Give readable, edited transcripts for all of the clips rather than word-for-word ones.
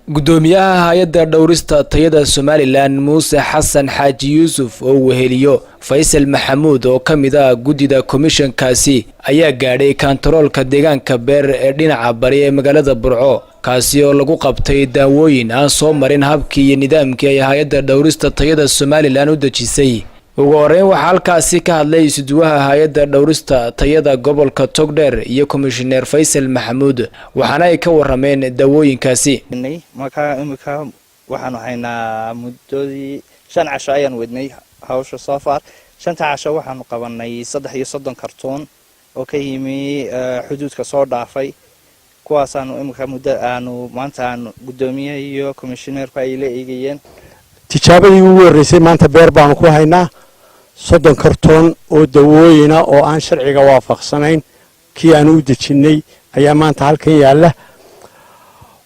gudoomiyaha hay'adda dhowrista tayada Somaliland Muuse Xasan Xaaji Yuusuf oo weheliyo Faysal Maxamuud oo kamid ah gudida commission-kaasi ayaa gaadhay kantaroolka deegaanka beer ee dhinaca bari ee magaalada Burco kaasi oo lagu qabtay daawooyin aan soo marin habkii iyo nidaamkii ay hay'adda dhowrista tayada Somaliland u dejisay. ugu horeyn waxaa halkaasi ka hadlay isduwaha hay'adda dhowrista tayada gobolka Togdheer iyo commissioner Faysal Maxamuud waxaana ay ka warameen daawooyinkaasi. imika waxaanu haynaa muddadii 5 casho ayaan wadnay hawsha soo far 5 casho waxaanu qabanay 3 kartoon oo ka yimi xuduudka soo dhaafay kuwaasaanu imika muddo aanu maanta aan gudoomiyaha iyo commissionerka ay la eegayeen tijaabadii ugu horeysay maanta beer baan ku haynaa 30 kartoon oo dawooyina oo aan sharciga waafaqsanayn kii aan u dejinay ayaa maanta halkan yaala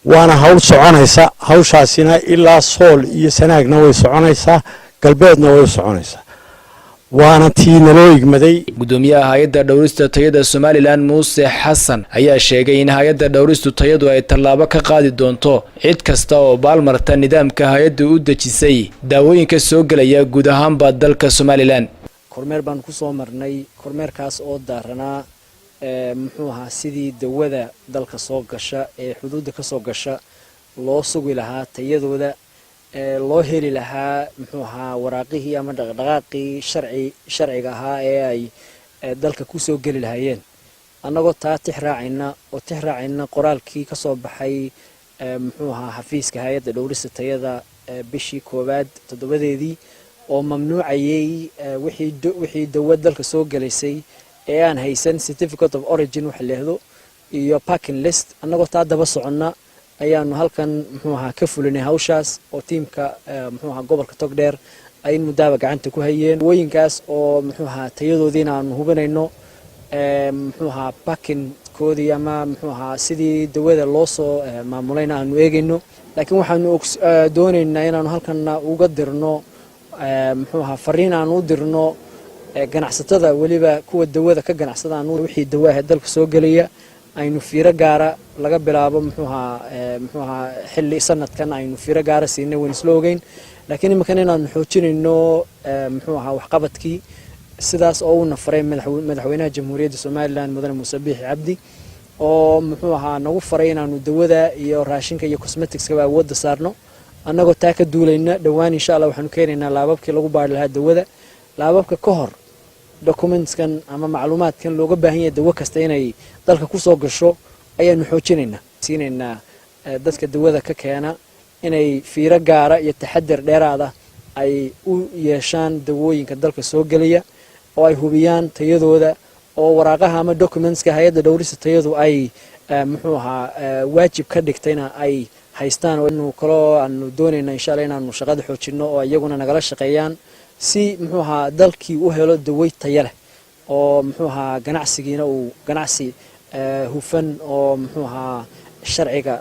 waana hawl soconaysa hawshaasina ilaa Sool iyo Sanaagna way soconaysaa galbeedna way soconaysaa waana tii naloo igmaday. gudoomiyaha hay'adda dhowrista tayada Somaliland Muuse Xasan ayaa sheegay in hay'adda dhowrista tayadu ay tallaabo ka qaadi doonto cid kasta oo baalmarta nidaamka hay'adda u dejisay daawooyinka soo galaya guud ahaanba dalka Somaliland. kormeer baan ku soo marnay kormeerkaas oo daarana sidii dawada dalka soo gasha ee xuduudda ka soo gasha loo sugi lahaa tayadooda loo heli lahaa waraaqihii ama dhaqdhaqaaqii sharciga ahaa ee ay dalka ku soo gali lahaayeen annagoo taa tixraacayna qoraalkii ka soo baxay xafiiska hay'adda dhowrista tayada bishii koowaad 7deedii oo mamnuucayay wixii dawad dalka soo galaysay ee aan haysan certificate of origin wax leehdo iyo packing list annagoo taa daba soconna ayaanu halkan ka fulinay hawshaas oo tiimka gobolka Togdheer ay mudaaba gacanta ku hayeen wayinkaas oo tayadoodiina aanu hubinayno packing koodii ama sidii dawada loo soo maamulayna aanu eegayno laakiin waxaanu doonaynaa inaanu halkan uga dirno fariin aanu u dirno ganacsatada waliba kuwa dawada ka ganacsadaan wixii dawada dalka soo galaya aynu fiiro gaara laga bilaabo xilli sanadkan aynu fiiro gaara siinay waan isla ogeyn laakiin imika inaanu xoojinayno waxqabadkii sidaas oo uu nafaray madaxweynaha jamhuuriyadda Somaliland Mudane Muuse Biixi Cabdi oo nagu faray inaanu dawada iyo raashinka iyo cosmetics ka wada saarno annagoo taa ka duulayna dhawaan insha Allah waxaanu keenaynaa laababkii lagu baari lahaa dawada laababka ka hor documentskan ama macluumaadkan looga baahan yahay dawo kasta inay dalka ku soo gasho ayaanu xoojinaynaa dadka dawada ka keena inay fiiro gaara iyo taxaddar dheeraad ah ay u yeeshaan dawooyinka dalka soo galaya oo ay hubiyaan tayadooda oo waraaqaha ama documentska hay'adda dhowrista tayadu ay waajib ka dhigtayna ay haystaan oo kale aanu doonaynaa insha Allah inaanu shaqada xoojino oo iyaguna nagala shaqeeyaan si dalkii u helo daway tayo leh oo ganacsigiina uu ganacsi hufan oo sharciga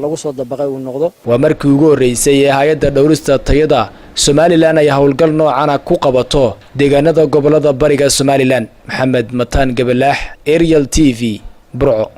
lagu soo dabaqay uu noqdo. waa markii ugu horeysay ee hay'adda dhowrista tayada Somaliland ay hawlgal noocan ah ku qabato deegaanada gobolada bariga Somaliland. Maxamed Mataan Gabalaax, Ariel TV, Burco.